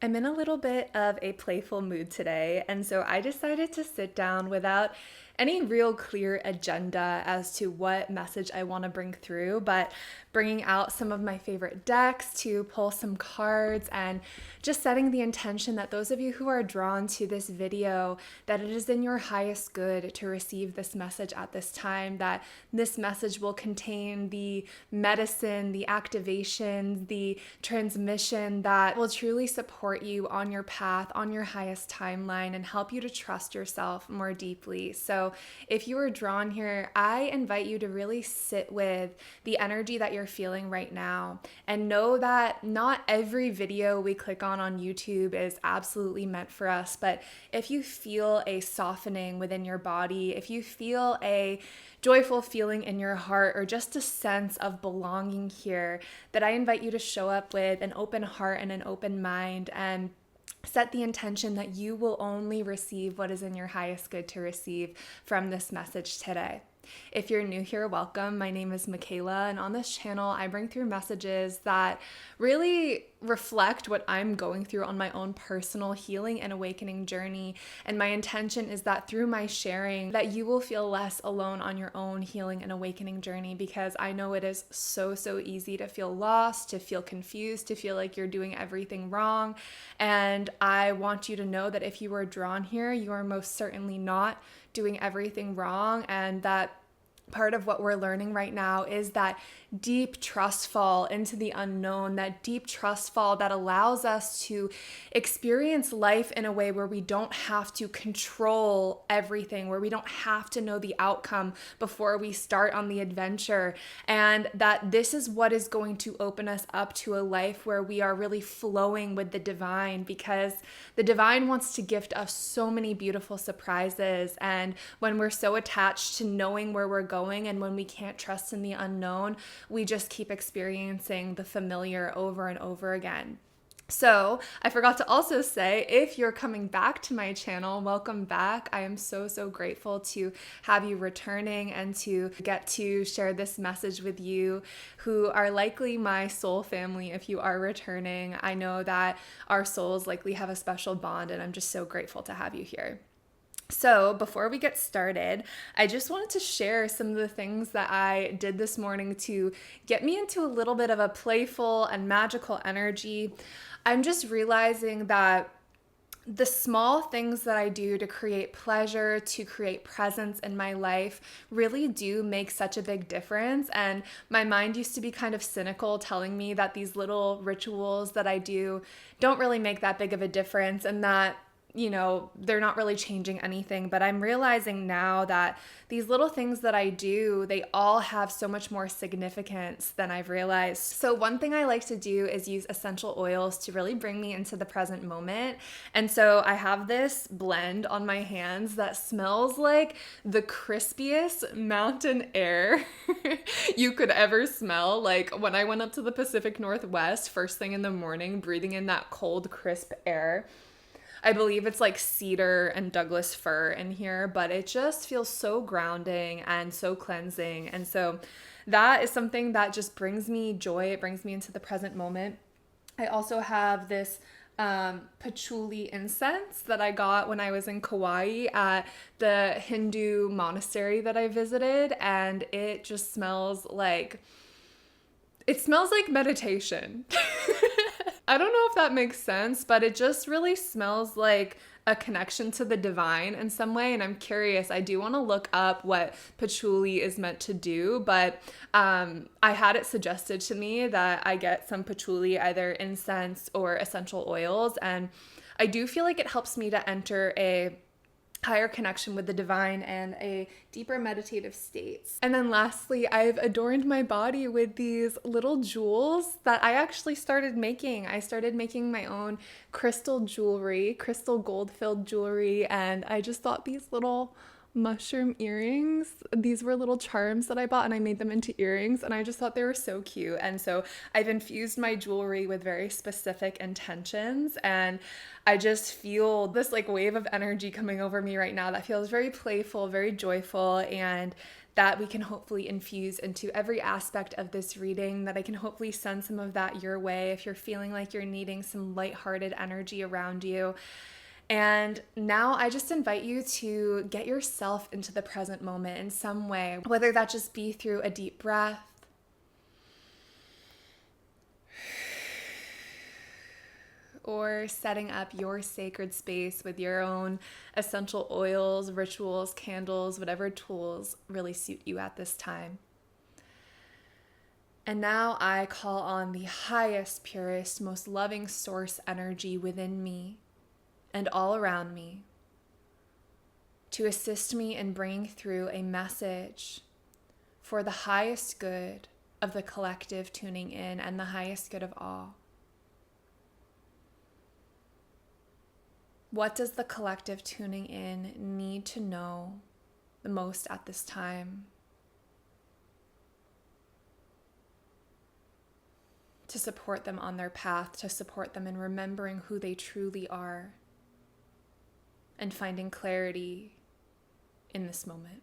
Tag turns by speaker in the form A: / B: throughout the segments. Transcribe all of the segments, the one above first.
A: I'm in a little bit of a playful mood today, and so I decided to sit down without any real clear agenda as to what message I want to bring through, but bringing out some of my favorite decks to pull some cards and just setting the intention that those of you who are drawn to this video, that it is in your highest good to receive this message at this time, that this message will contain the medicine, the activation, the transmission that will truly support you on your path, on your highest timeline, and help you to trust yourself more deeply. So if you are drawn here, I invite you to really sit with the energy that you're feeling right now and know that not every video we click on YouTube is absolutely meant for us. But if you feel a softening within your body, if you feel a joyful feeling in your heart, or just a sense of belonging here, that I invite you to show up with an open heart and an open mind and set the intention that you will only receive what is in your highest good to receive from this message today. If you're new here, welcome. My name is Michaela, and on this channel, I bring through messages that really reflect what I'm going through on my own personal healing and awakening journey. And my intention is that through my sharing, that you will feel less alone on your own healing and awakening journey, because I know it is so easy to feel lost, to feel confused, to feel like you're doing everything wrong. And I want you to know that if you are drawn here, you are most certainly not doing everything wrong, and that part of what we're learning right now is that deep trust fall into the unknown, that deep trust fall that allows us to experience life in a way where we don't have to control everything, where we don't have to know the outcome before we start on the adventure. And that this is what is going to open us up to a life where we are really flowing with the divine, because the divine wants to gift us so many beautiful surprises. And when we're so attached to knowing where we're going, and when we can't trust in the unknown, we just keep experiencing the familiar over and over again. So I forgot to also say, if you're coming back to my channel, welcome back. I am so grateful to have you returning and to get to share this message with you who are likely my soul family. If you are returning, I know that our souls likely have a special bond, and I'm just so grateful to have you here. So before we get started, I just wanted to share some of the things that I did this morning to get me into a little bit of a playful and magical energy. I'm just realizing that the small things that I do to create pleasure, to create presence in my life, really do make such a big difference. And my mind used to be kind of cynical, telling me that these little rituals that I do don't really make that big of a difference, and that they're not really changing anything. But I'm realizing now that these little things that I do, they all have so much more significance than I've realized. So one thing I like to do is use essential oils to really bring me into the present moment. And so I have this blend on my hands that smells like the crispiest mountain air you could ever smell. Like when I went up to the Pacific Northwest first thing in the morning, breathing in that cold, crisp air. I believe it's like cedar and Douglas fir in here, but it just feels so grounding and so cleansing. And so that is something that just brings me joy. It brings me into the present moment. I also have this patchouli incense that I got when I was in Kauai at the Hindu monastery that I visited, and it just smells like meditation. I don't know if that makes sense, but it just really smells like a connection to the divine in some way. And I'm curious, I do want to look up what patchouli is meant to do, but I had it suggested to me that I get some patchouli, either incense or essential oils. And I do feel like it helps me to enter a higher connection with the divine and a deeper meditative states. And then lastly, I've adorned my body with these little jewels that I actually started making. I started making my own crystal jewelry, crystal gold-filled jewelry, and I just thought these little mushroom earrings, these were little charms that I bought, and I made them into earrings, and I just thought they were so cute. And so I've infused my jewelry with very specific intentions, and I just feel this like wave of energy coming over me right now that feels very playful, very joyful, and that we can hopefully infuse into every aspect of this reading, that I can hopefully send some of that your way if you're feeling like you're needing some lighthearted energy around you. And now I just invite you to get yourself into the present moment in some way, whether that just be through a deep breath, or setting up your sacred space with your own essential oils, rituals, candles, whatever tools really suit you at this time. And now I call on the highest, purest, most loving source energy within me and all around me to assist me in bringing through a message for the highest good of the collective tuning in and the highest good of all. What does the collective tuning in need to know the most at this time? To support them on their path, to support them in remembering who they truly are and finding clarity in this moment.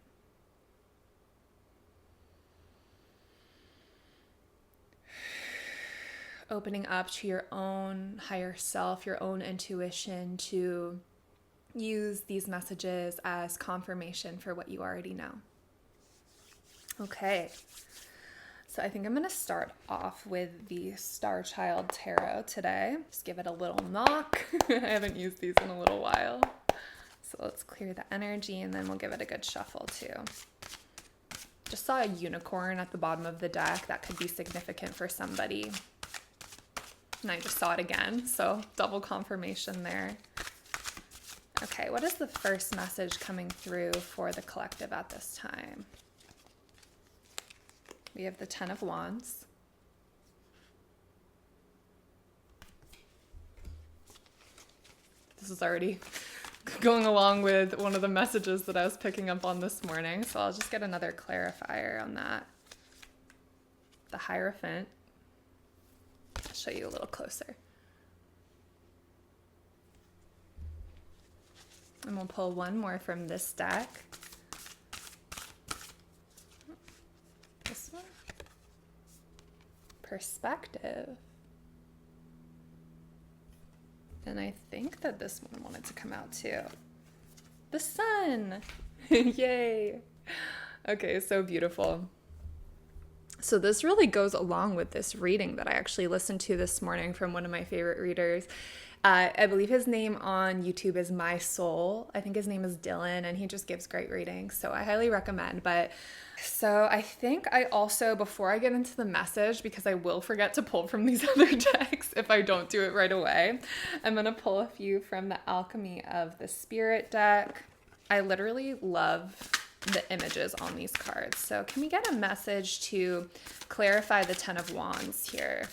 A: Opening up to your own higher self, your own intuition, to use these messages as confirmation for what you already know. Okay, so I think I'm going to start off with the Star Child Tarot today. Just give it a little knock. I haven't used these in a little while. So let's clear the energy and then we'll give it a good shuffle too. Just saw a unicorn at the bottom of the deck. That could be significant for somebody. And I just saw it again, so double confirmation there. Okay, what is the first message coming through for the collective at this time? We have the Ten of Wands. This is already going along with one of the messages that I was picking up on this morning, so I'll just get another clarifier on that. The Hierophant. I'll show you a little closer. And we'll pull one more from this deck. This one. Perspective. And I think that this one wanted to come out too. The Sun! Yay! Okay, so beautiful. So this really goes along with this reading that I actually listened to this morning from one of my favorite readers. I believe his name on YouTube is My Soul. I think his name is Dylan, and he just gives great readings, so I highly recommend. But so I think I also, before I get into the message, because I will forget to pull from these other decks if I don't do it right away, I'm going to pull a few from the Alchemy of the Spirit deck. I literally love the images on these cards. So can we get a message to clarify the Ten of Wands here?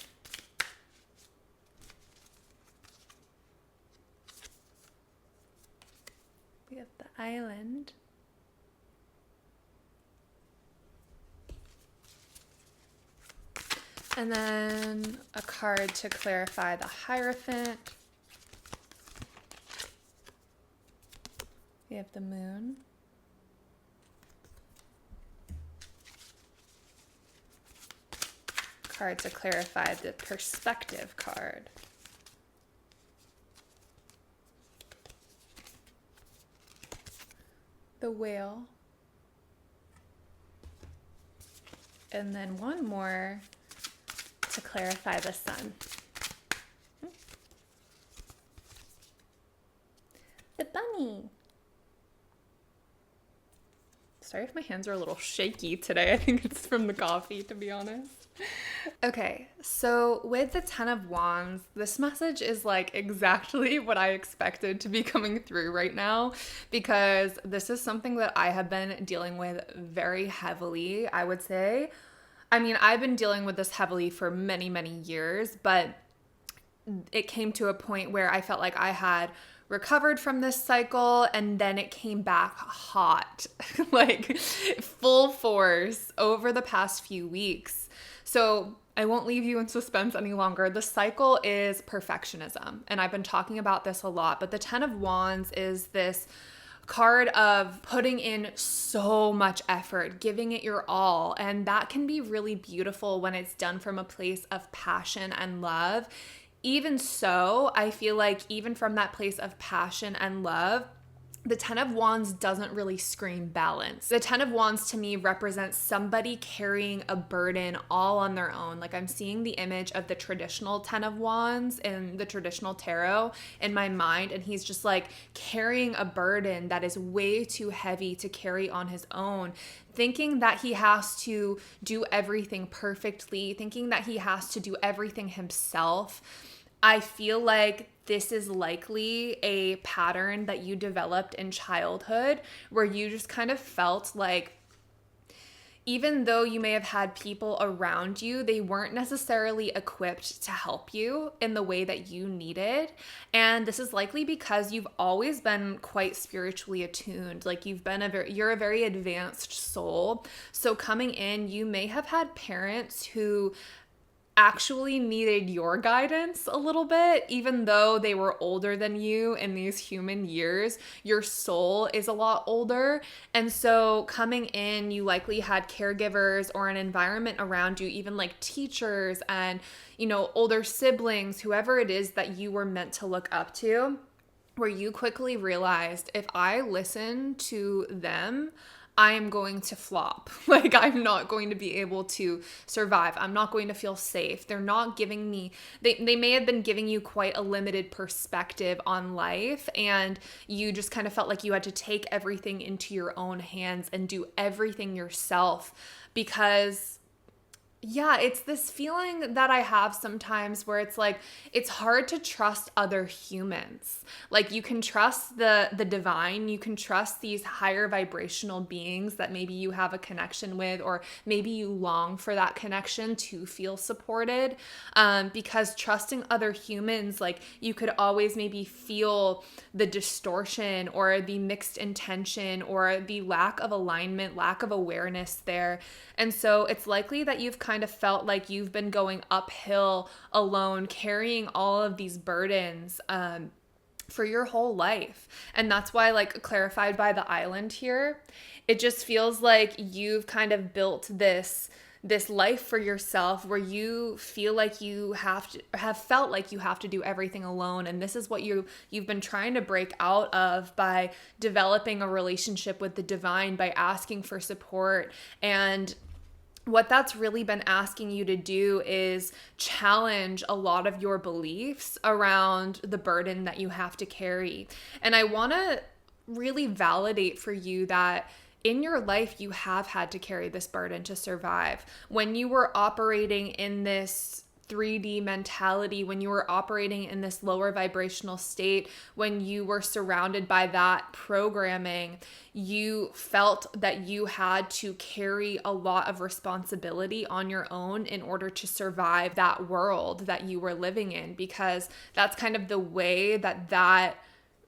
A: We have the Island. And then a card to clarify the Hierophant. We have the Moon. Card to clarify the Perspective card. The Whale. And then one more to clarify the Sun. The Bunny. Sorry if my hands are a little shaky today. I think it's from the coffee, to be honest. Okay, so with the Ten of Wands, this message is like exactly what I expected to be coming through right now, because this is something that I have been dealing with very heavily, I would say. I mean, I've been dealing with this heavily for many, many years, but it came to a point where I felt like I had recovered from this cycle, and then it came back hot, like full force over the past few weeks. So I won't leave you in suspense any longer. The cycle is perfectionism, and I've been talking about this a lot, but the Ten of Wands is this card of putting in so much effort, giving it your all. And that can be really beautiful when it's done from a place of passion and love. Even so, I feel like even from that place of passion and love, the Ten of Wands doesn't really scream balance. The Ten of Wands to me represents somebody carrying a burden all on their own. Like I'm seeing the image of the traditional Ten of Wands in the traditional tarot in my mind, and he's just like carrying a burden that is way too heavy to carry on his own, thinking that he has to do everything perfectly, thinking that he has to do everything himself. I feel like this is likely a pattern that you developed in childhood where you just kind of felt like even though you may have had people around you, they weren't necessarily equipped to help you in the way that you needed. And this is likely because you've always been quite spiritually attuned. Like you're a very advanced soul. So coming in, you may have had parents who actually needed your guidance a little bit, even though they were older than you in these human years. Your soul is a lot older. And so coming in, you likely had caregivers or an environment around you, even like teachers and, older siblings, whoever it is that you were meant to look up to, where you quickly realized if I listen to them, I am going to flop. Like I'm not going to be able to survive. I'm not going to feel safe. They're not giving me, they may have been giving you quite a limited perspective on life, and you just kind of felt like you had to take everything into your own hands and do everything yourself because it's this feeling that I have sometimes where it's like, it's hard to trust other humans. Like you can trust the divine, you can trust these higher vibrational beings that maybe you have a connection with, or maybe you long for that connection to feel supported. Because trusting other humans, like you could always maybe feel the distortion or the mixed intention or the lack of alignment, lack of awareness there. And so it's likely that you've kind of felt like you've been going uphill alone, carrying all of these burdens for your whole life. And that's why, like clarified by the island here, it just feels like you've kind of built this life for yourself where you feel like you have felt like you have to do everything alone. And this is what you've been trying to break out of by developing a relationship with the divine, by asking for support. And what that's really been asking you to do is challenge a lot of your beliefs around the burden that you have to carry. And I want to really validate for you that in your life, you have had to carry this burden to survive. When you were operating in this 3D mentality, when you were operating in this lower vibrational state, when you were surrounded by that programming, you felt that you had to carry a lot of responsibility on your own in order to survive that world that you were living in, because that's kind of the way that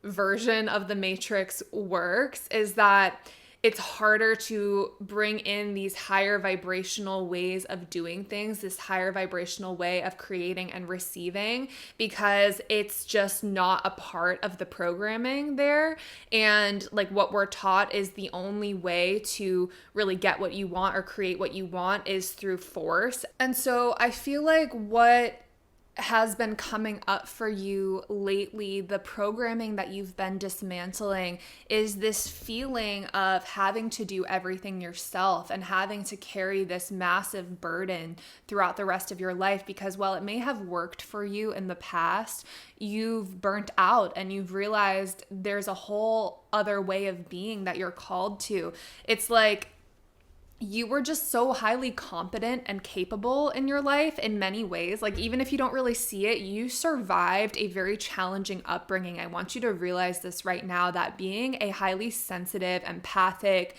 A: version of the Matrix works, is that it's harder to bring in these higher vibrational ways of doing things, this higher vibrational way of creating and receiving, because it's just not a part of the programming there. And like what we're taught is the only way to really get what you want or create what you want is through force. And so I feel like what has been coming up for you lately, the programming that you've been dismantling, is this feeling of having to do everything yourself and having to carry this massive burden throughout the rest of your life, because while it may have worked for you in the past, you've burnt out and you've realized there's a whole other way of being that you're called to. It's like you were just so highly competent and capable in your life in many ways. Like, even if you don't really see it, you survived a very challenging upbringing. I want you to realize this right now, that being a highly sensitive, empathic,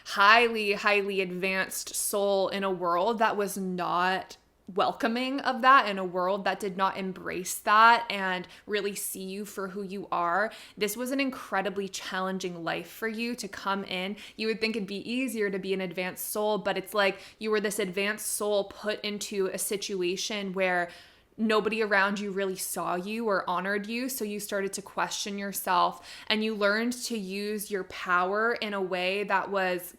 A: highly, highly advanced soul in a world that was not welcoming of that, in a world that did not embrace that and really see you for who you are, this was an incredibly challenging life for you to come in. You would think it'd be easier to be an advanced soul, but it's like you were this advanced soul put into a situation where nobody around you really saw you or honored you. So you started to question yourself, and you learned to use your power in a way that was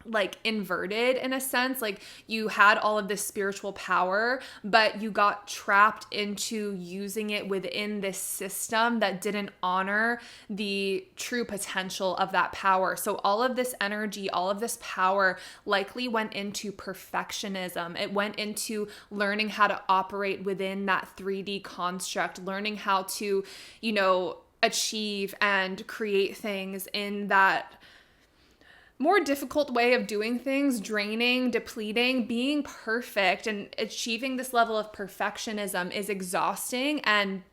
A: like inverted in a sense. Like you had all of this spiritual power, but you got trapped into using it within this system that didn't honor the true potential of that power. So all of this energy, all of this power likely went into perfectionism. It went into learning how to operate within that 3D construct, learning how to, achieve and create things in that more difficult way of doing things, draining, depleting. Being perfect and achieving this level of perfectionism is exhausting. And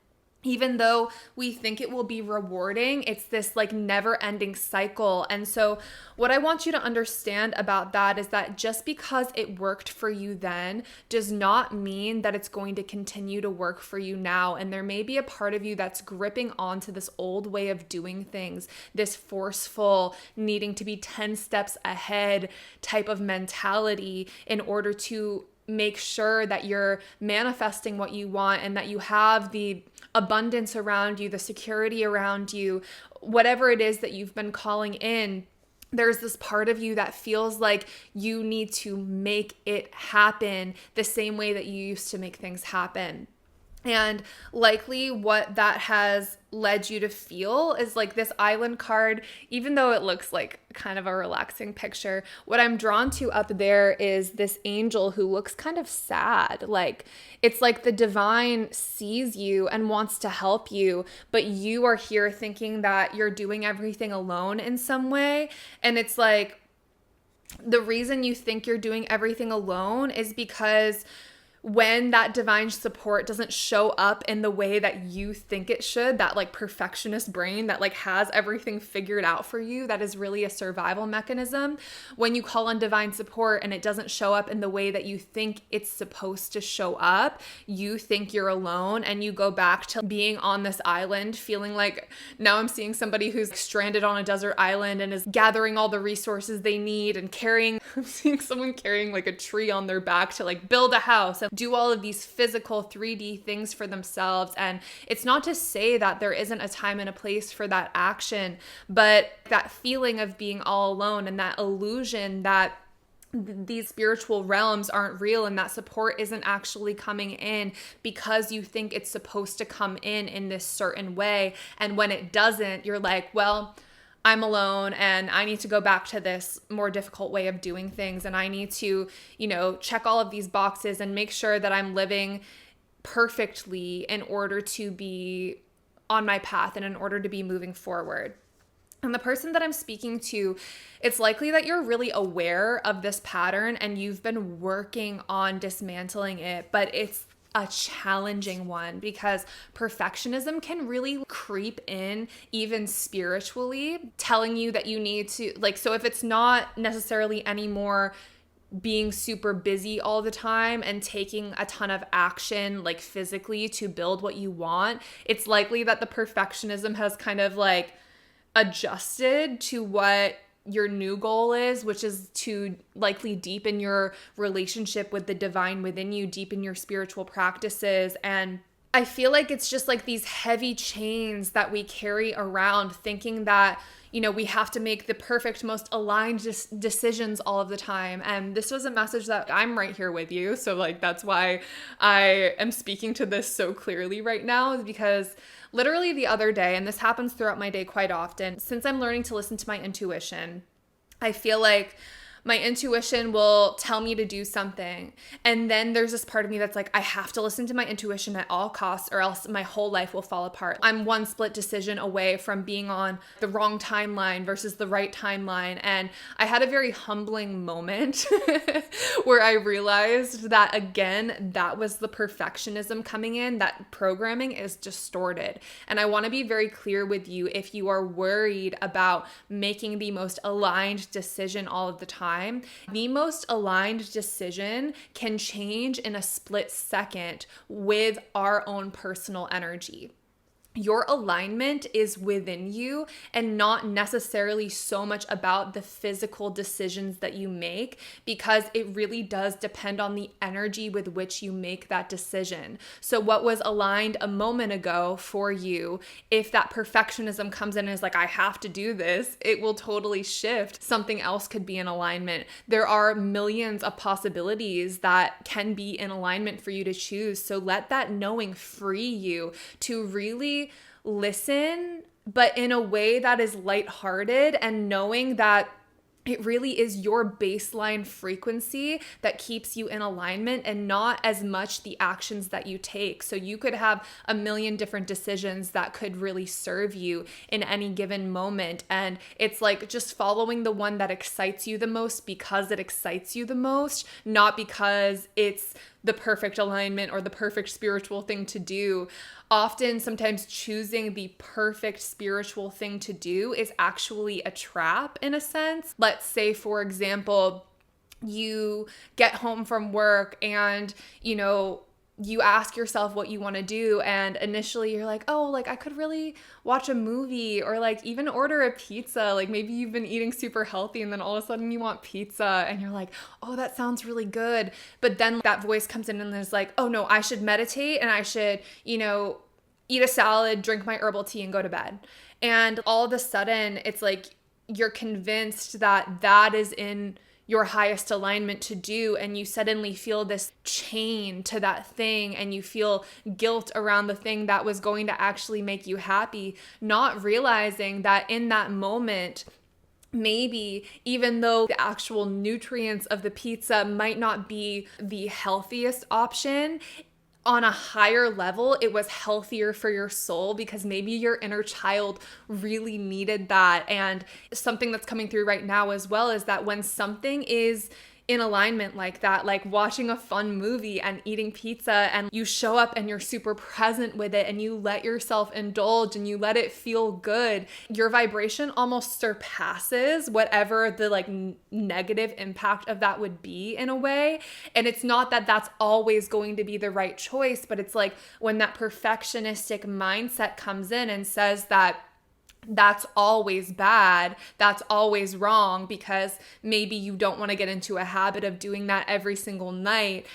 A: even though we think it will be rewarding, it's this like never ending cycle. And so what I want you to understand about that is that just because it worked for you then does not mean that it's going to continue to work for you now. And there may be a part of you that's gripping onto this old way of doing things, this forceful, needing to be 10 steps ahead type of mentality in order to make sure that you're manifesting what you want and that you have the abundance around you, the security around you, whatever it is that you've been calling in. There's this part of you that feels like you need to make it happen the same way that you used to make things happen. And likely what that has led you to feel is like this island card, even though it looks like kind of a relaxing picture. What I'm drawn to up there is this angel who looks kind of sad. Like it's like the divine sees you and wants to help you, but you are here thinking that you're doing everything alone in some way. And it's like the reason you think you're doing everything alone is because when that divine support doesn't show up in the way that you think it should, that like perfectionist brain that like has everything figured out for you, that is really a survival mechanism. When you call on divine support and it doesn't show up in the way that you think it's supposed to show up, you think you're alone and you go back to being on this island, feeling like now I'm seeing somebody who's stranded on a desert island and is gathering all the resources they need and I'm seeing someone carrying like a tree on their back to like build a house and do all of these physical 3D things for themselves. And it's not to say that there isn't a time and a place for that action, but that feeling of being all alone and that illusion that these spiritual realms aren't real and that support isn't actually coming in because you think it's supposed to come in this certain way. And when it doesn't, you're like, well, I'm alone and I need to go back to this more difficult way of doing things. And I need to, check all of these boxes and make sure that I'm living perfectly in order to be on my path and in order to be moving forward. And the person that I'm speaking to, it's likely that you're really aware of this pattern and you've been working on dismantling it, but it's a challenging one because perfectionism can really creep in even spiritually, telling you that you need to so if it's not necessarily anymore being super busy all the time and taking a ton of action like physically to build what you want, it's likely that the perfectionism has kind of like adjusted to what your new goal is, which is to likely deepen your relationship with the divine within you, deepen your spiritual practices. And I feel like it's just like these heavy chains that we carry around thinking that, we have to make the perfect, most aligned decisions all of the time. And this was a message that I'm right here with you. So that's why I am speaking to this so clearly right now, is because literally the other day, and this happens throughout my day quite often, since I'm learning to listen to my intuition, I feel like my intuition will tell me to do something. And then there's this part of me that's like, I have to listen to my intuition at all costs or else my whole life will fall apart. I'm one split decision away from being on the wrong timeline versus the right timeline. And I had a very humbling moment where I realized that, again, that was the perfectionism coming in. That programming is distorted. And I want to be very clear with you, if you are worried about making the most aligned decision all of the time, the most aligned decision can change in a split second with our own personal energy. your alignment is within you and not necessarily so much about the physical decisions that you make, because it really does depend on the energy with which you make that decision. So what was aligned a moment ago for you, if that perfectionism comes in and is like, I have to do this, it will totally shift. Something else could be in alignment. There are millions of possibilities that can be in alignment for you to choose. So let that knowing free you to really listen, but in a way that is lighthearted, and knowing that it really is your baseline frequency that keeps you in alignment, and not as much the actions that you take. So you could have a million different decisions that could really serve you in any given moment. And it's like just following the one that excites you the most because it excites you the most, not because it's the perfect alignment or the perfect spiritual thing to do. Often, sometimes choosing the perfect spiritual thing to do is actually a trap in a sense. Let's say, for example, you get home from work and, you ask yourself what you want to do, and initially you're like, oh, like I could really watch a movie, or like even order a pizza. Like maybe you've been eating super healthy and then all of a sudden you want pizza and you're like, oh, that sounds really good. But then that voice comes in and is like, oh no, I should meditate and I should, eat a salad, drink my herbal tea and go to bed. And all of a sudden it's like you're convinced that that is in your highest alignment to do, and you suddenly feel this chain to that thing, and you feel guilt around the thing that was going to actually make you happy, not realizing that in that moment, maybe even though the actual nutrients of the pizza might not be the healthiest option, on a higher level, it was healthier for your soul, because maybe your inner child really needed that. And something that's coming through right now as well is that when something is in alignment like that, like watching a fun movie and eating pizza, and you show up and you're super present with it and you let yourself indulge and you let it feel good, your vibration almost surpasses whatever the negative impact of that would be in a way. And it's not that that's always going to be the right choice, but it's like when that perfectionistic mindset comes in and says that that's always bad, that's always wrong, because maybe you don't want to get into a habit of doing that every single night,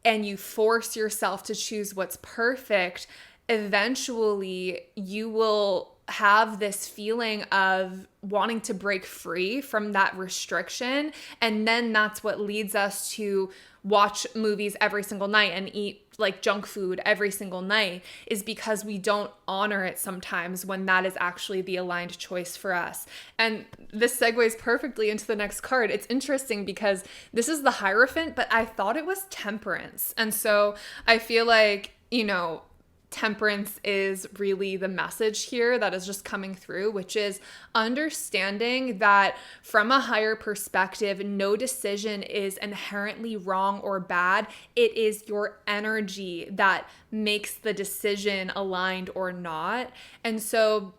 A: and you force yourself to choose what's perfect, eventually you will have this feeling of wanting to break free from that restriction. And then that's what leads us to watch movies every single night and eat like junk food every single night, is because we don't honor it sometimes when that is actually the aligned choice for us. And this segues perfectly into the next card. It's interesting because this is the Hierophant, but I thought it was Temperance. And so I feel like, temperance is really the message here that is just coming through, which is understanding that from a higher perspective, no decision is inherently wrong or bad. It is your energy that makes the decision aligned or not. And so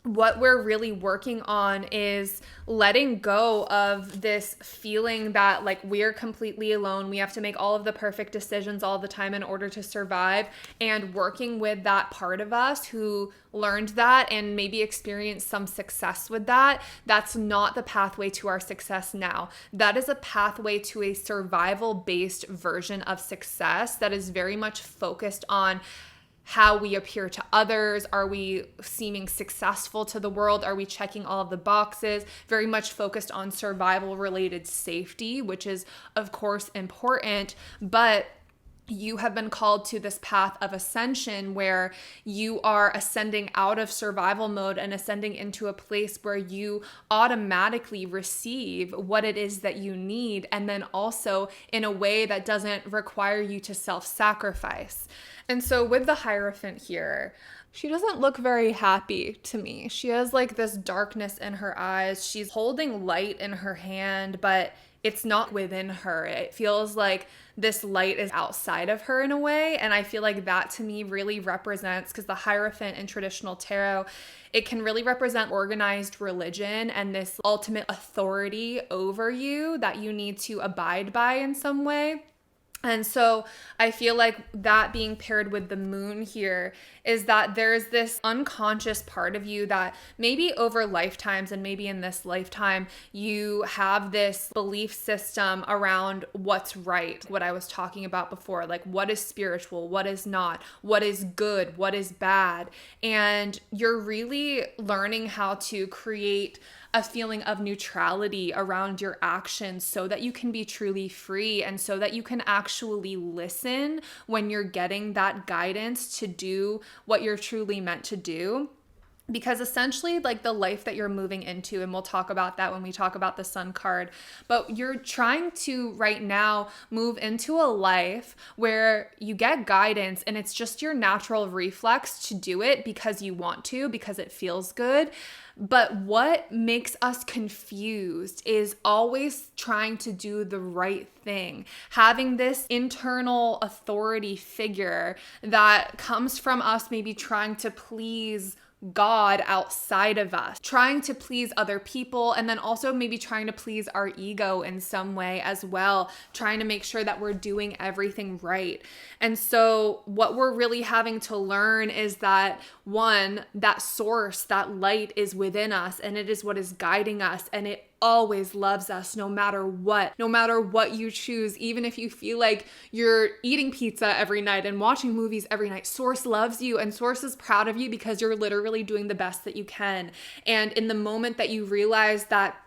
A: what we're really working on is letting go of this feeling that like we're completely alone. We have to make all of the perfect decisions all the time in order to survive, and working with that part of us who learned that and maybe experienced some success with that. That's not the pathway to our success now. That is a pathway to a survival-based version of success that is very much focused on how we appear to others. Are we seeming successful to the world? Are we checking all of the boxes? Very much focused on survival related safety, which is of course important, but you have been called to this path of ascension where you are ascending out of survival mode and ascending into a place where you automatically receive what it is that you need, and then also in a way that doesn't require you to self-sacrifice. And so with the Hierophant here, she doesn't look very happy to me. She has like this darkness in her eyes. She's holding light in her hand, but it's not within her. It feels like this light is outside of her in a way. And I feel like that to me really represents, because the Hierophant in traditional tarot, it can really represent organized religion and this ultimate authority over you that you need to abide by in some way. And so I feel like that being paired with the moon here is that there's this unconscious part of you that maybe over lifetimes and maybe in this lifetime, you have this belief system around what's right. What I was talking about before, like what is spiritual, what is not, what is good, what is bad. And you're really learning how to create a feeling of neutrality around your actions so that you can be truly free and so that you can actually listen when you're getting that guidance to do what you're truly meant to do. Because essentially, like the life that you're moving into, and we'll talk about that when we talk about the sun card, but you're trying to right now move into a life where you get guidance and it's just your natural reflex to do it because you want to, because it feels good. But what makes us confused is always trying to do the right thing, having this internal authority figure that comes from us maybe trying to please God outside of us, trying to please other people, and then also maybe trying to please our ego in some way as well, trying to make sure that we're doing everything right. And so what we're really having to learn is that one, that source, that light is within us, and it is what is guiding us, and it always loves us no matter what you choose. Even if you feel like you're eating pizza every night and watching movies every night, Source loves you and Source is proud of you because you're literally doing the best that you can. And in the moment that you realize that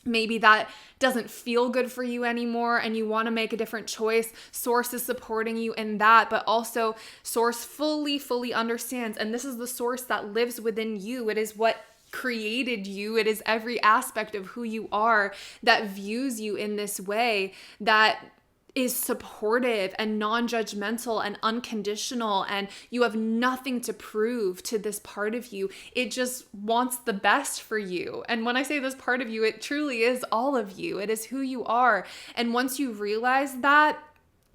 A: maybe that doesn't feel good for you anymore and you want to make a different choice, Source is supporting you in that, but also Source fully understands, and this is the source that lives within you. It is what created you. It is every aspect of who you are that views you in this way, that is supportive and non-judgmental and unconditional, and you have nothing to prove to this part of you. It just wants the best for you. And when I say this part of you, it truly is all of you. It is who you are. And once you realize that,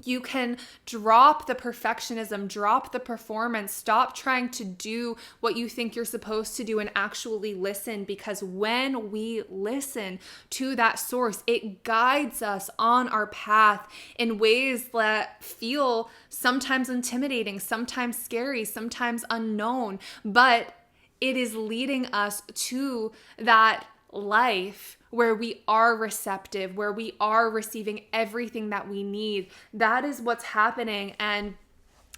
A: you can drop the perfectionism, drop the performance, stop trying to do what you think you're supposed to do and actually listen. Because when we listen to that source, it guides us on our path in ways that feel sometimes intimidating, sometimes scary, sometimes unknown, but it is leading us to that life where we are receptive, where we are receiving everything that we need. That is what's happening. And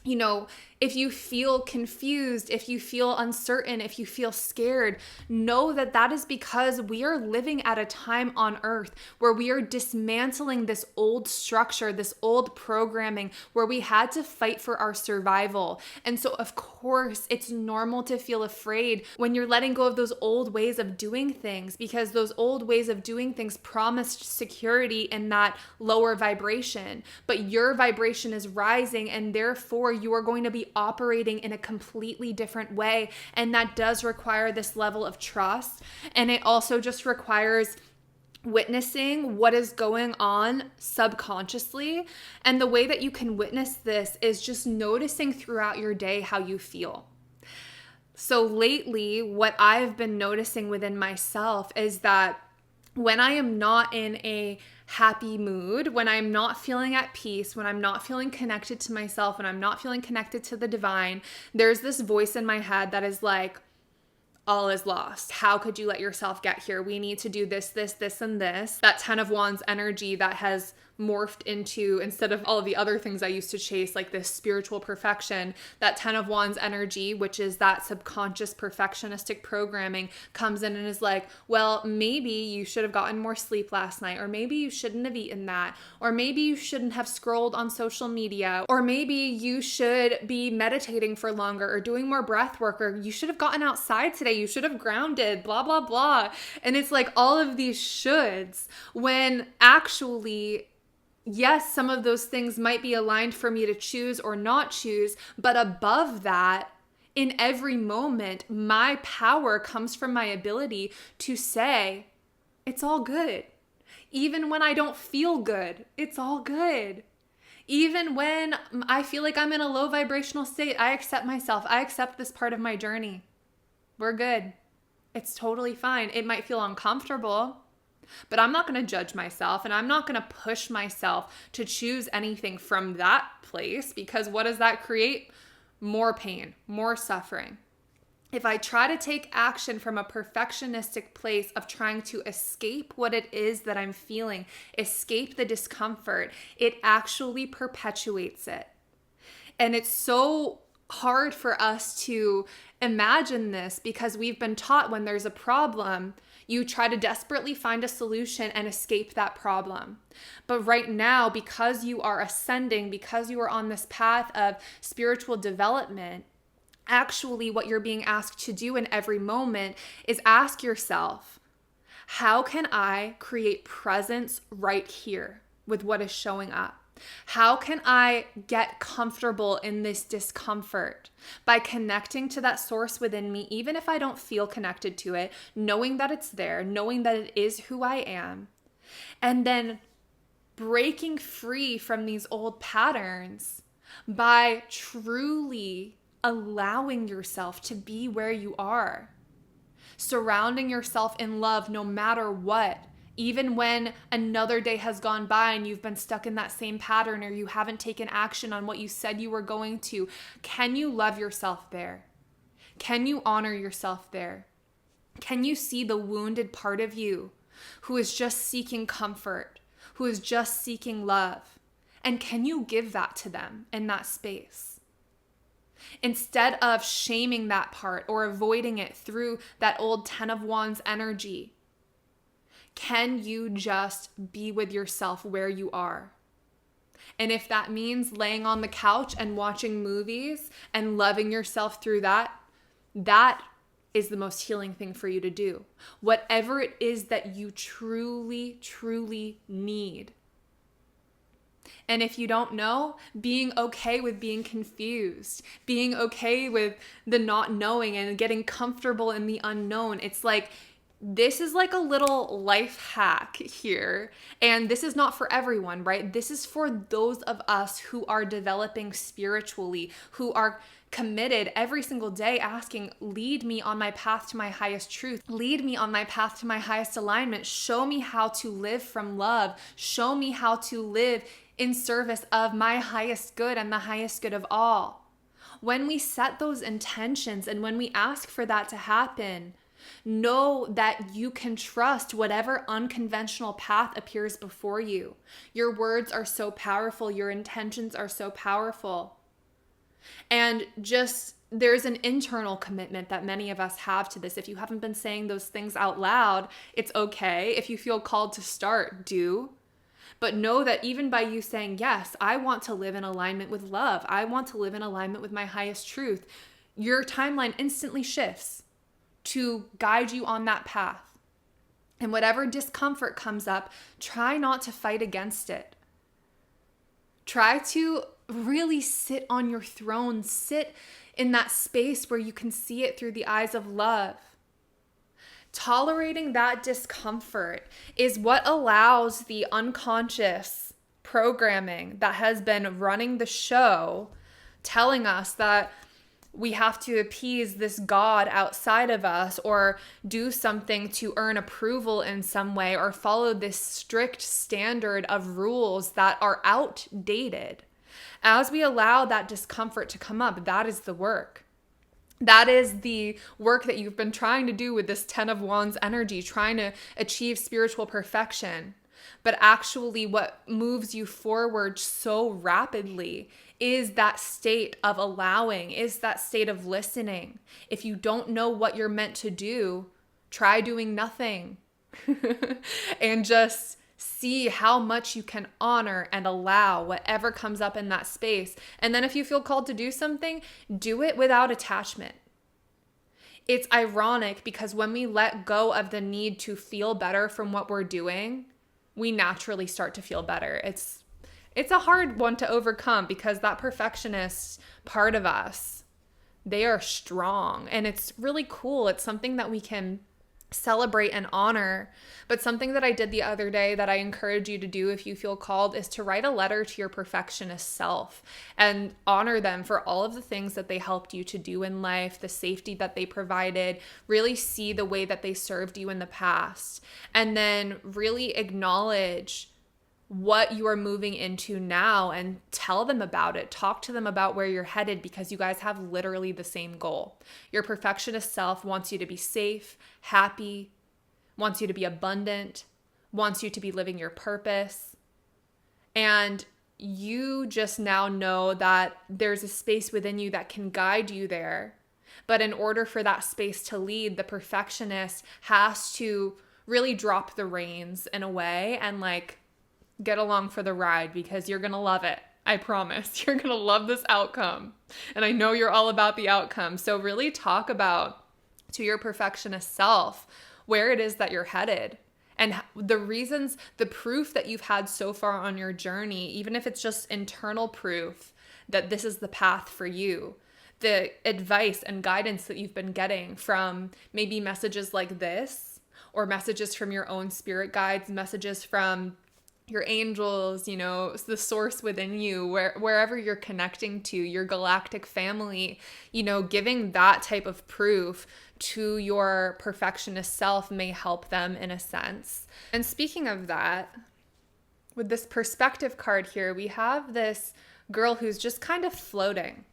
A: you know, if you feel confused, if you feel uncertain, if you feel scared, know that that is because we are living at a time on earth where we are dismantling this old structure, this old programming where we had to fight for our survival. And so, of course, it's normal to feel afraid when you're letting go of those old ways of doing things, because those old ways of doing things promised security in that lower vibration. But your vibration is rising, and therefore you are going to be operating in a completely different way. And that does require this level of trust. And it also just requires witnessing what is going on subconsciously. And the way that you can witness this is just noticing throughout your day how you feel. So lately, what I've been noticing within myself is that when I am not in a happy mood, when I'm not feeling at peace, when I'm not feeling connected to myself, when I'm not feeling connected to the divine, there's this voice in my head that is like, all is lost. How could you let yourself get here? We need to do this, and this. That 10 of Wands energy that has morphed into, instead of all of the other things I used to chase, like this spiritual perfection, that 10 of Wands energy, which is that subconscious perfectionistic programming, comes in and is like, well, maybe you should have gotten more sleep last night, or maybe you shouldn't have eaten that, or maybe you shouldn't have scrolled on social media, or maybe you should be meditating for longer or doing more breath work, or you should have gotten outside today, you should have grounded, blah, blah, blah. And it's like all of these shoulds, when actually, yes, some of those things might be aligned for me to choose or not choose, but above that, in every moment, my power comes from my ability to say, it's all good. Even when I don't feel good, it's all good. Even when I feel like I'm in a low vibrational state, I accept myself. I accept this part of my journey. We're good. It's totally fine. It might feel uncomfortable. But I'm not going to judge myself, and I'm not going to push myself to choose anything from that place, because what does that create? More pain, more suffering. If I try to take action from a perfectionistic place of trying to escape what it is that I'm feeling, escape the discomfort, it actually perpetuates it. And it's so hard for us to imagine this because we've been taught when there's a problem, you try to desperately find a solution and escape that problem. But right now, because you are ascending, because you are on this path of spiritual development, actually what you're being asked to do in every moment is ask yourself, how can I create presence right here with what is showing up? How can I get comfortable in this discomfort? By connecting to that source within me, even if I don't feel connected to it, knowing that it's there, knowing that it is who I am, and then breaking free from these old patterns by truly allowing yourself to be where you are, surrounding yourself in love no matter what. Even when another day has gone by and you've been stuck in that same pattern, or you haven't taken action on what you said you were going to, can you love yourself there? Can you honor yourself there? Can you see the wounded part of you who is just seeking comfort, who is just seeking love? And can you give that to them in that space? Instead of shaming that part or avoiding it through that old 10 of Wands energy, can you just be with yourself where you are? And if that means laying on the couch and watching movies and loving yourself through that, that is the most healing thing for you to do. Whatever it is that you truly, truly need. And if you don't know, being okay with being confused, being okay with the not knowing and getting comfortable in the unknown. It's like, this is like a little life hack here. And this is not for everyone, right? This is for those of us who are developing spiritually, who are committed every single day asking, lead me on my path to my highest truth. Lead me on my path to my highest alignment. Show me how to live from love. Show me how to live in service of my highest good and the highest good of all. When we set those intentions and when we ask for that to happen, know that you can trust whatever unconventional path appears before you. Your words are so powerful. Your intentions are so powerful. And just there's an internal commitment that many of us have to this. If you haven't been saying those things out loud, it's okay. If you feel called to start, do. But know that even by you saying, yes, I want to live in alignment with love, I want to live in alignment with my highest truth, your timeline instantly shifts to guide you on that path. And whatever discomfort comes up, try not to fight against it. Try to really sit on your throne, sit in that space where you can see it through the eyes of love. Tolerating that discomfort is what allows the unconscious programming that has been running the show, telling us that we have to appease this God outside of us or do something to earn approval in some way or follow this strict standard of rules that are outdated. As we allow that discomfort to come up, that is the work. That is the work that you've been trying to do with this 10 of Wands energy, trying to achieve spiritual perfection. But actually what moves you forward so rapidly is that state of allowing, is that state of listening. If you don't know what you're meant to do, try doing nothing and just see how much you can honor and allow whatever comes up in that space. And then if you feel called to do something, do it without attachment. It's ironic because when we let go of the need to feel better from what we're doing, we naturally start to feel better. It's a hard one to overcome because that perfectionist part of us, they are strong and it's really cool. It's something that we can celebrate and honor. But something that I did the other day that I encourage you to do if you feel called is to write a letter to your perfectionist self and honor them for all of the things that they helped you to do in life, the safety that they provided, really see the way that they served you in the past, and then really acknowledge what you are moving into now and tell them about it. Talk to them about where you're headed, because you guys have literally the same goal. Your perfectionist self wants you to be safe, happy, wants you to be abundant, wants you to be living your purpose. And you just now know that there's a space within you that can guide you there. But in order for that space to lead, the perfectionist has to really drop the reins in a way and get along for the ride, because you're going to love it. I promise. You're going to love this outcome. And I know you're all about the outcome. So really talk about to your perfectionist self where it is that you're headed and the reasons, the proof that you've had so far on your journey, even if it's just internal proof that this is the path for you. The advice and guidance that you've been getting from maybe messages like this, or messages from your own spirit guides, messages from your angels, the source within you, wherever you're connecting to, your galactic family, giving that type of proof to your perfectionist self may help them in a sense. And speaking of that, with this perspective card here, we have this girl who's just kind of floating.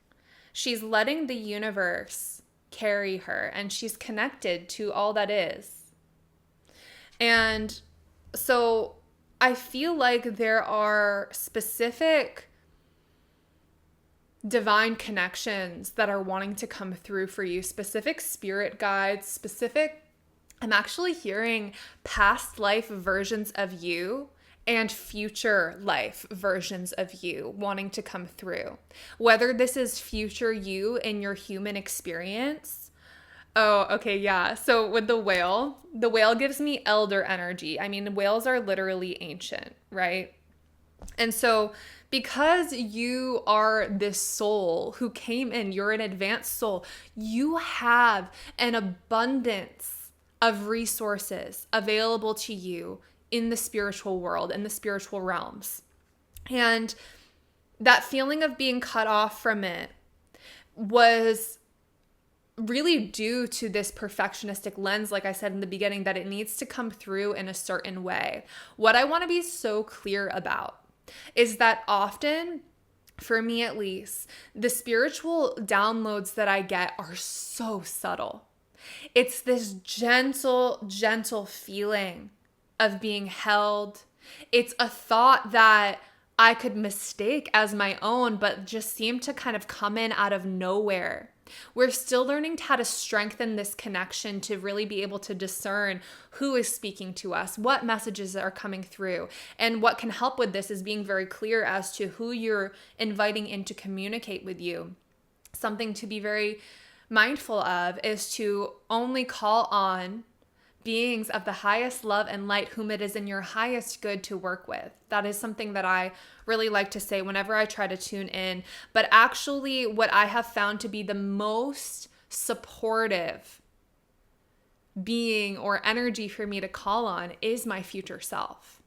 A: She's letting the universe carry her, and she's connected to all that is. And so I feel like there are specific divine connections that are wanting to come through for you, specific spirit guides, I'm actually hearing past life versions of you and future life versions of you wanting to come through. Whether this is future you in your human experience. Oh, okay, yeah. So with the whale gives me elder energy. I mean, whales are literally ancient, right? And so because you are this soul who came in, you're an advanced soul, you have an abundance of resources available to you in the spiritual world, in the spiritual realms. And that feeling of being cut off from it was really due to this perfectionistic lens, like I said in the beginning, that it needs to come through in a certain way. What I want to be so clear about is that often, for me at least, the spiritual downloads that I get are so subtle. It's this gentle feeling of being held. It's a thought that I could mistake as my own, but just seem to kind of come in out of nowhere. We're still learning how to strengthen this connection to really be able to discern who is speaking to us, what messages are coming through. And what can help with this is being very clear as to who you're inviting in to communicate with you. Something to be very mindful of is to only call on beings of the highest love and light whom it is in your highest good to work with. That is something that I really like to say whenever I try to tune in. But actually, what I have found to be the most supportive being or energy for me to call on is my future self,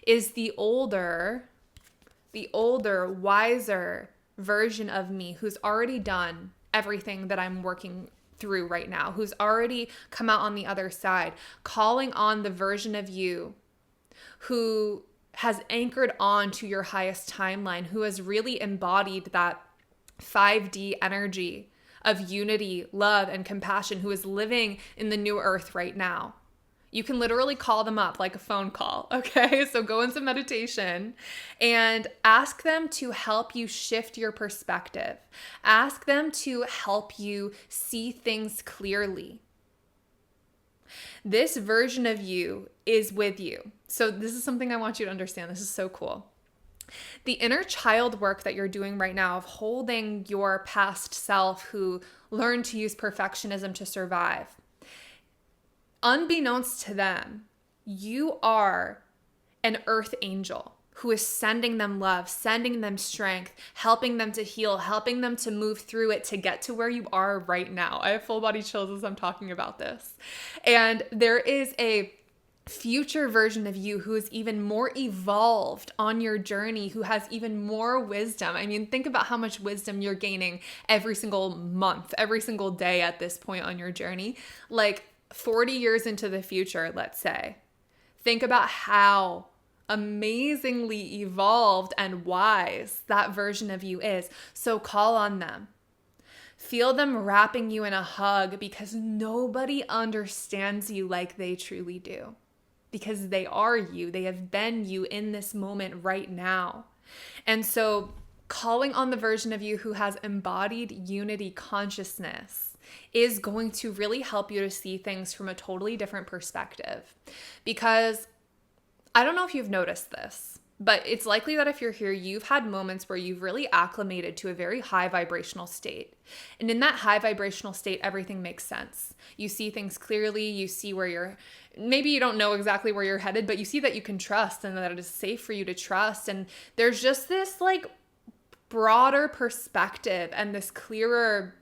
A: is the older, wiser version of me who's already done everything that I'm working through right now, who's already come out on the other side, calling on the version of you who has anchored on to your highest timeline, who has really embodied that 5D energy of unity, love, and compassion, who is living in the new earth right now. You can literally call them up like a phone call, okay? So go into meditation and ask them to help you shift your perspective. Ask them to help you see things clearly. This version of you is with you. So this is something I want you to understand. This is so cool. The inner child work that you're doing right now of holding your past self who learned to use perfectionism to survive. Unbeknownst to them, you are an earth angel who is sending them love, sending them strength, helping them to heal, helping them to move through it to get to where you are right now. I have full body chills as I'm talking about this. And there is a future version of you who is even more evolved on your journey, who has even more wisdom. I mean, think about how much wisdom you're gaining every single month, every single day at this point on your journey. Like 40 years into the future, let's say. Think about how amazingly evolved and wise that version of you is. So call on them. Feel them wrapping you in a hug, because nobody understands you like they truly do. Because they are you. They have been you in this moment right now. And so calling on the version of you who has embodied unity consciousness is going to really help you to see things from a totally different perspective. Because I don't know if you've noticed this, but it's likely that if you're here, you've had moments where you've really acclimated to a very high vibrational state. And in that high vibrational state, everything makes sense. You see things clearly, you see where maybe you don't know exactly where you're headed, but you see that you can trust and that it is safe for you to trust. And there's just this like broader perspective and this clearer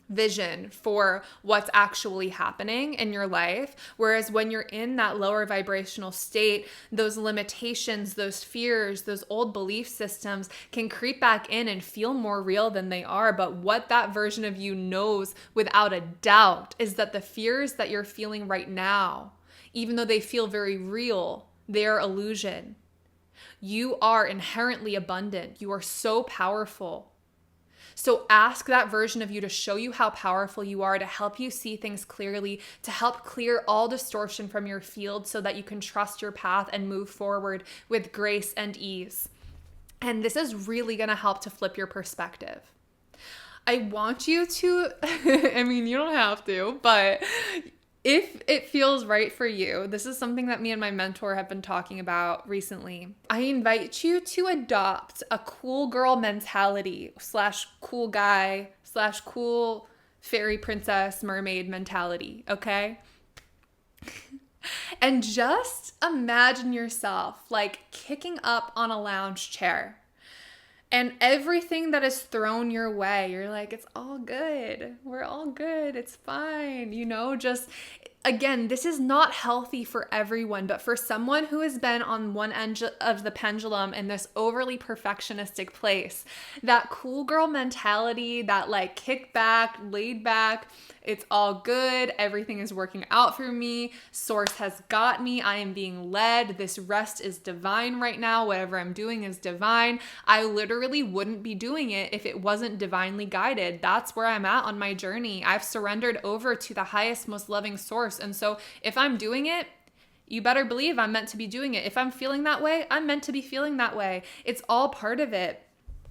A: vision for what's actually happening in your life. Whereas when you're in that lower vibrational state, those limitations, those fears, those old belief systems can creep back in and feel more real than they are. But what that version of you knows without a doubt is that the fears that you're feeling right now, even though they feel very real, they're illusion. You are inherently abundant. You are so powerful. So ask that version of you to show you how powerful you are, to help you see things clearly, to help clear all distortion from your field so that you can trust your path and move forward with grace and ease. And this is really going to help to flip your perspective. I want you to, I mean, you don't have to, but if it feels right for you, this is something that me and my mentor have been talking about recently. I invite you to adopt a cool girl mentality / cool guy / cool fairy princess mermaid mentality, okay? And just imagine yourself like kicking up on a lounge chair. And everything that is thrown your way, you're like, it's all good. We're all good. It's fine. You know, just, again, this is not healthy for everyone, but for someone who has been on one end of the pendulum in this overly perfectionistic place, that cool girl mentality, that like kick back, laid back, it's all good. Everything is working out for me. Source has got me. I am being led. This rest is divine right now. Whatever I'm doing is divine. I literally wouldn't be doing it if it wasn't divinely guided. That's where I'm at on my journey. I've surrendered over to the highest, most loving source. And so if I'm doing it, you better believe I'm meant to be doing it. If I'm feeling that way, I'm meant to be feeling that way. It's all part of it.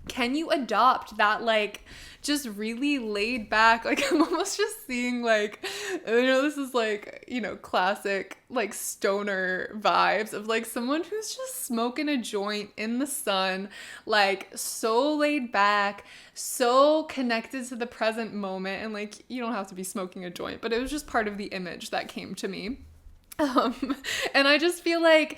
A: Can you adopt that, like, just really laid back, like, I'm almost just seeing, like, I know this is, like, you know, classic, like, stoner vibes of, like, someone who's just smoking a joint in the sun, like, so laid back, so connected to the present moment, and, like, you don't have to be smoking a joint, but it was just part of the image that came to me. And I just feel like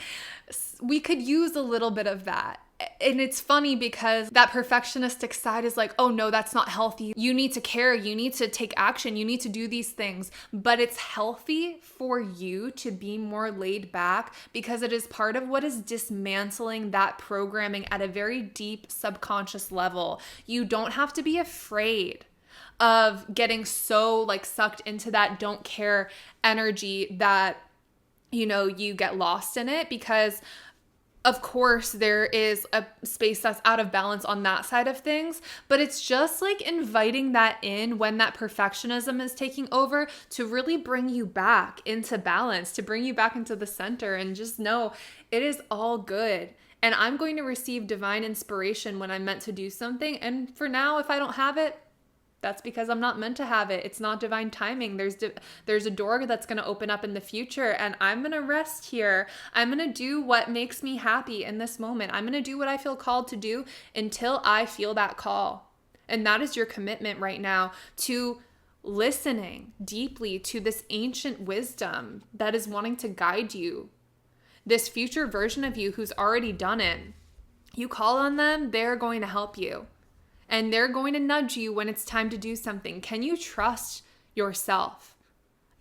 A: we could use a little bit of that. And it's funny because that perfectionistic side is like, oh no, that's not healthy. You need to care. You need to take action. You need to do these things. But it's healthy for you to be more laid back because it is part of what is dismantling that programming at a very deep subconscious level. You don't have to be afraid of getting so like sucked into that don't care energy that, you know, you get lost in it, because of course, there is a space that's out of balance on that side of things, but it's just like inviting that in when that perfectionism is taking over to really bring you back into balance, to bring you back into the center, and just know it is all good. And I'm going to receive divine inspiration when I'm meant to do something. And for now, if I don't have it, that's because I'm not meant to have it. It's not divine timing. There's a door that's going to open up in the future, and I'm going to rest here. I'm going to do what makes me happy in this moment. I'm going to do what I feel called to do until I feel that call. And that is your commitment right now to listening deeply to this ancient wisdom that is wanting to guide you. This future version of you who's already done it. You call on them, they're going to help you. And they're going to nudge you when it's time to do something. Can you trust yourself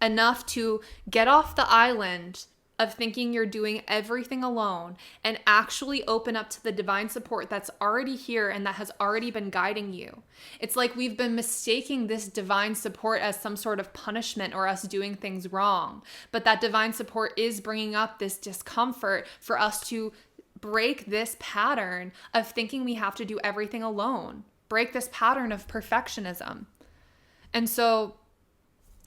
A: enough to get off the island of thinking you're doing everything alone and actually open up to the divine support that's already here and that has already been guiding you? It's like we've been mistaking this divine support as some sort of punishment or us doing things wrong. But that divine support is bringing up this discomfort for us to break this pattern of thinking we have to do everything alone, break this pattern of perfectionism. And so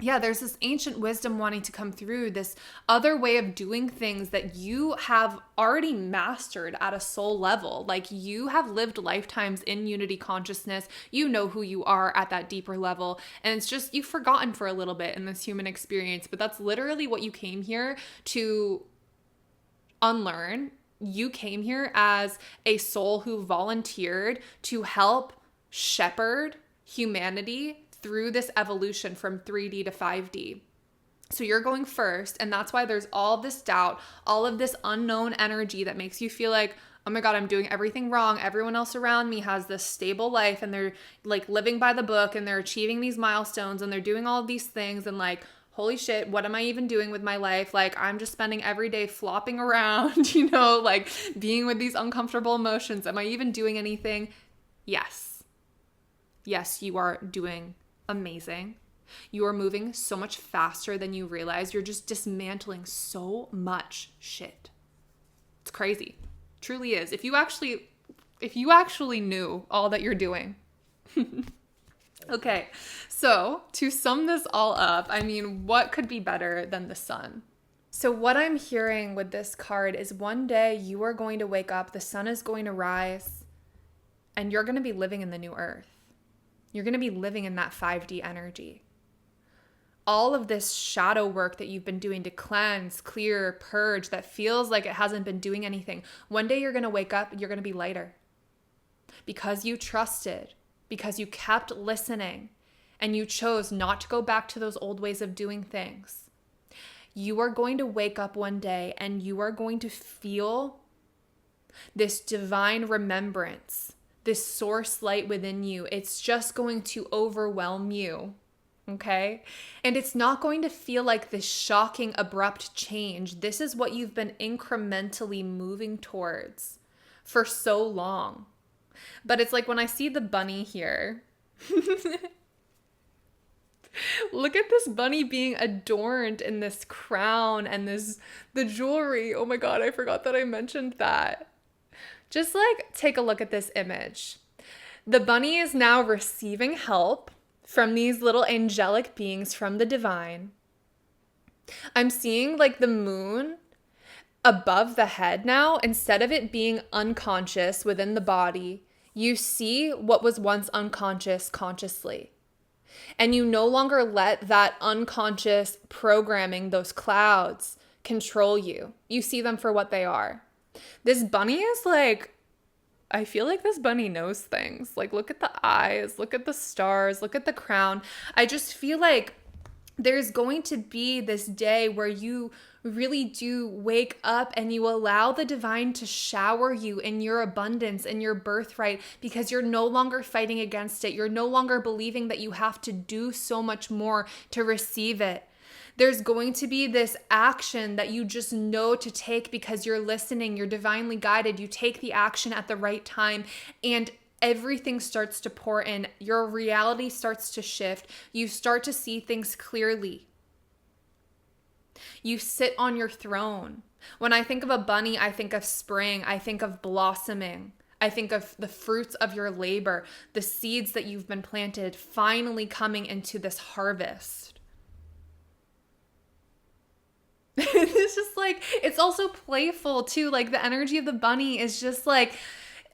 A: yeah, there's this ancient wisdom wanting to come through, this other way of doing things that you have already mastered at a soul level. Like you have lived lifetimes in unity consciousness. You know who you are at that deeper level. And it's just you've forgotten for a little bit in this human experience. But that's literally what you came here to unlearn. You came here as a soul who volunteered to help shepherd humanity through this evolution from 3D to 5D. So you're going first, and that's why there's all this doubt, all of this unknown energy that makes you feel like, oh my God, I'm doing everything wrong. Everyone else around me has this stable life and they're like living by the book and they're achieving these milestones and they're doing all of these things and like, holy shit, what am I even doing with my life? Like I'm just spending every day flopping around, like being with these uncomfortable emotions. Am I even doing anything? Yes. Yes, you are doing amazing. You are moving so much faster than you realize. You're just dismantling so much shit. It's crazy. Truly is. If you actually knew all that you're doing. Okay. So, to sum this all up, what could be better than the sun? So what I'm hearing with this card is one day you are going to wake up, the sun is going to rise, and you're going to be living in the new earth. You're going to be living in that 5D energy. All of this shadow work that you've been doing to cleanse, clear, purge, that feels like it hasn't been doing anything. One day you're going to wake up, you're going to be lighter. Because you trusted, because you kept listening, and you chose not to go back to those old ways of doing things. You are going to wake up one day and you are going to feel this divine remembrance, this source light within you. It's just going to overwhelm you, okay? And it's not going to feel like this shocking, abrupt change. This is what you've been incrementally moving towards for so long. But it's like when I see the bunny here, look at this bunny being adorned in this crown and the jewelry. Oh my God, I forgot that I mentioned that. Just like take a look at this image. The bunny is now receiving help from these little angelic beings from the divine. I'm seeing like the moon above the head now. Instead of it being unconscious within the body, you see what was once unconscious consciously. And you no longer let that unconscious programming, those clouds, control you. You see them for what they are. This bunny is like, I feel like this bunny knows things. Like, look at the eyes, look at the stars, look at the crown. I just feel like there's going to be this day where you really do wake up and you allow the divine to shower you in your abundance and your birthright, because you're no longer fighting against it. You're no longer believing that you have to do so much more to receive it. There's going to be this action that you just know to take because you're listening, you're divinely guided. You take the action at the right time and everything starts to pour in. Your reality starts to shift. You start to see things clearly. You sit on your throne. When I think of a bunny, I think of spring. I think of blossoming. I think of the fruits of your labor, the seeds that you've been planted finally coming into this harvest. It's just like, it's also playful too. Like the energy of the bunny is just like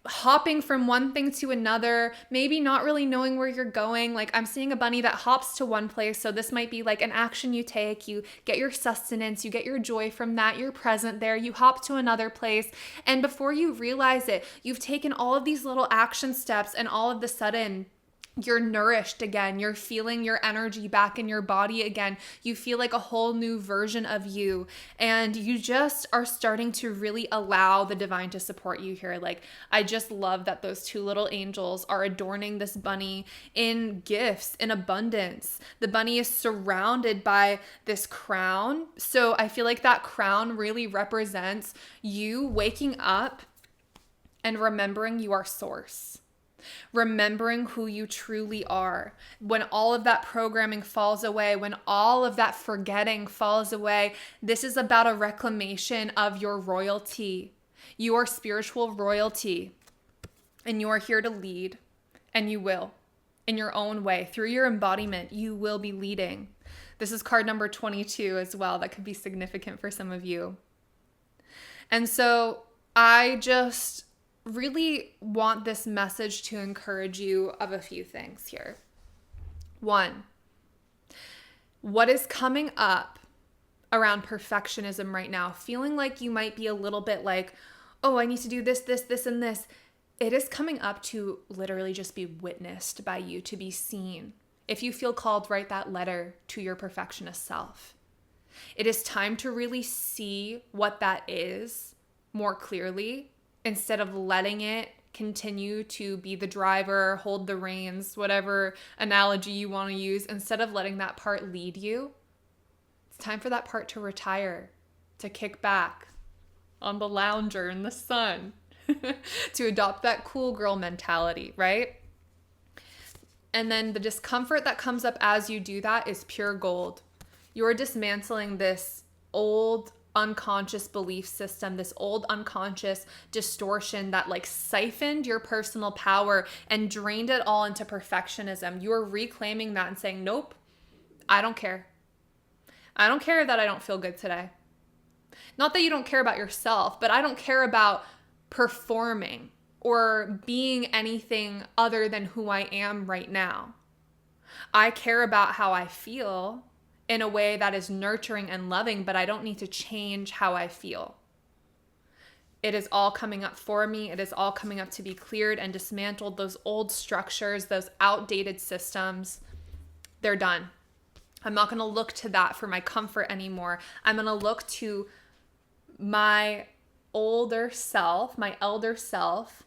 A: hopping from one thing to another, maybe not really knowing where you're going. Like I'm seeing a bunny that hops to one place. So this might be like an action you take, you get your sustenance, you get your joy from that, you're present there, you hop to another place. And before you realize it, you've taken all of these little action steps and all of the sudden You're nourished again. You're feeling your energy back in your body again. You feel like a whole new version of you. And you just are starting to really allow the divine to support you here. Like, I just love that those two little angels are adorning this bunny in gifts, in abundance. The bunny is surrounded by this crown. So I feel like that crown really represents you waking up and remembering you are source. Remembering who you truly are. When all of that programming falls away, when all of that forgetting falls away, this is about a reclamation of your royalty, your spiritual royalty. And you are here to lead, and you will, in your own way. Through your embodiment, you will be leading. This is card number 22 as well. That could be significant for some of you. And so I just really want this message to encourage you of a few things here. One, what is coming up around perfectionism right now, feeling like you might be a little bit like, oh, I need to do this, and this. It is coming up to literally just be witnessed by you, to be seen. If you feel called, write that letter to your perfectionist self. It is time to really see what that is more clearly, instead of letting it continue to be the driver, hold the reins, whatever analogy you want to use. Instead of letting that part lead you, it's time for that part to retire, to kick back on the lounger in the sun, to adopt that cool girl mentality, right? And then the discomfort that comes up as you do that is pure gold. You're dismantling this old unconscious belief system, this old unconscious distortion that like siphoned your personal power and drained it all into perfectionism. You are reclaiming that and saying, nope, I don't care. I don't care that I don't feel good today. Not that you don't care about yourself, but I don't care about performing or being anything other than who I am right now. I care about how I feel in a way that is nurturing and loving, but I don't need to change how I feel. It is all coming up for me. It is all coming up to be cleared and dismantled. Those old structures, those outdated systems, they're done. I'm not going to look to that for my comfort anymore. I'm going to look to my older self, my elder self,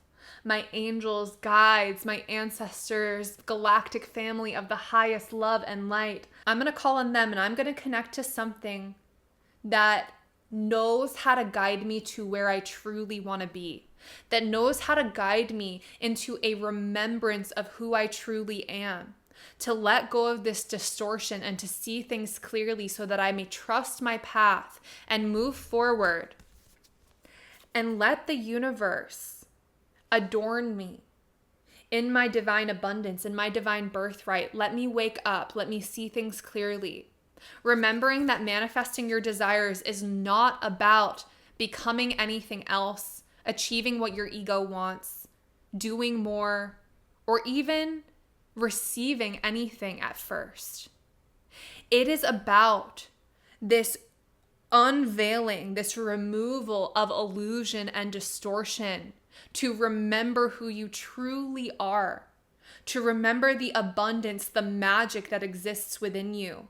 A: my angels, guides, my ancestors, galactic family of the highest love and light. I'm going to call on them, and I'm going to connect to something that knows how to guide me to where I truly want to be, that knows how to guide me into a remembrance of who I truly am, to let go of this distortion and to see things clearly so that I may trust my path and move forward and let the universe adorn me in my divine abundance, in my divine birthright. Let me wake up. Let me see things clearly. Remembering that manifesting your desires is not about becoming anything else, achieving what your ego wants, doing more, or even receiving anything at first. It is about this unveiling, this removal of illusion and distortion, to remember who you truly are, to remember the abundance, the magic that exists within you.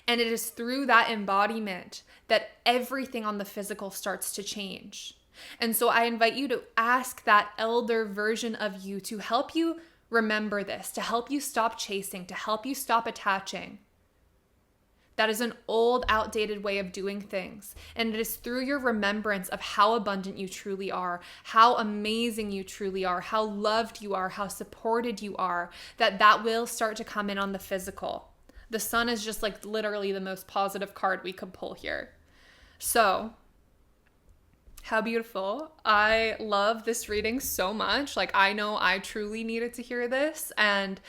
A: And it is through that embodiment that everything on the physical starts to change. And so I invite you to ask that elder version of you to help you remember this, to help you stop chasing, to help you stop attaching. That is an old, outdated way of doing things. And it is through your remembrance of how abundant you truly are, how amazing you truly are, how loved you are, how supported you are, that will start to come in on the physical. The sun is just like literally the most positive card we could pull here. So, how beautiful. I love this reading so much. Like, I know I truly needed to hear this, and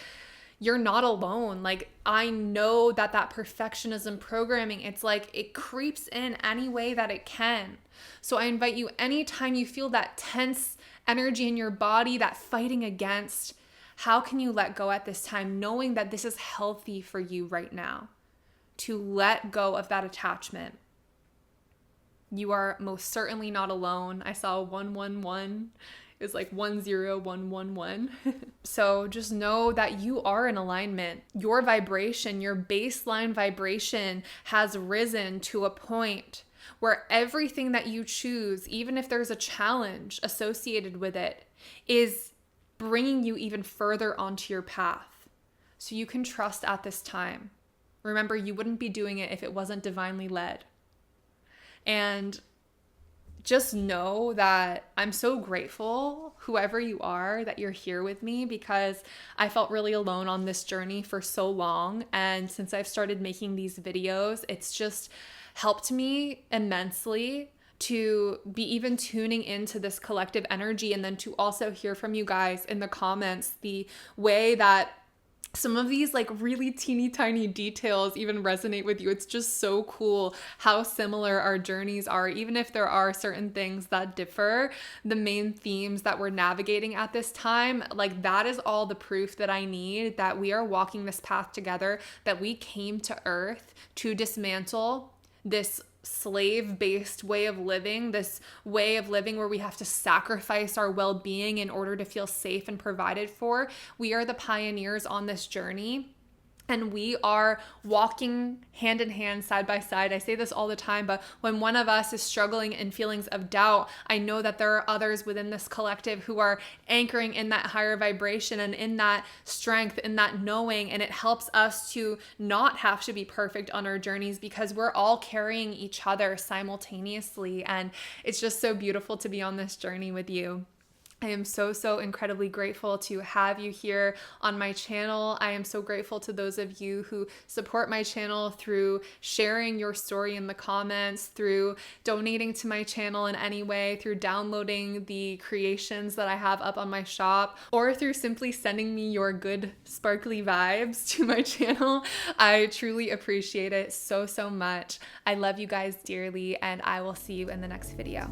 A: you're not alone. Like, I know that perfectionism programming, it's like it creeps in any way that it can. So I invite you, anytime you feel that tense energy in your body, that fighting against, how can you let go at this time, knowing that this is healthy for you right now, to let go of that attachment. You are most certainly not alone. I saw 111 is like 10111. So just know that you are in alignment. Your vibration, your baseline vibration has risen to a point where everything that you choose, even if there's a challenge associated with it, is bringing you even further onto your path. So you can trust at this time. Remember, you wouldn't be doing it if it wasn't divinely led. And just know that I'm so grateful, whoever you are, that you're here with me, because I felt really alone on this journey for so long. And since I've started making these videos, it's just helped me immensely to be even tuning into this collective energy, and then to also hear from you guys in the comments the way that some of these like really teeny tiny details even resonate with you. It's just so cool how similar our journeys are, even if there are certain things that differ. The main themes that we're navigating at this time, like that is all the proof that I need that we are walking this path together, that we came to Earth to dismantle this slave-based way of living, this way of living where we have to sacrifice our well-being in order to feel safe and provided for. We are the pioneers on this journey, and we are walking hand in hand, side by side. I say this all the time, but when one of us is struggling in feelings of doubt, I know that there are others within this collective who are anchoring in that higher vibration and in that strength, in that knowing. And it helps us to not have to be perfect on our journeys, because we're all carrying each other simultaneously. And it's just so beautiful to be on this journey with you. I am so incredibly grateful to have you here on my channel. I am so grateful to those of you who support my channel through sharing your story in the comments, through donating to my channel in any way, through downloading the creations that I have up on my shop, or through simply sending me your good sparkly vibes to my channel. I truly appreciate it so much. I love you guys dearly, and I will see you in the next video.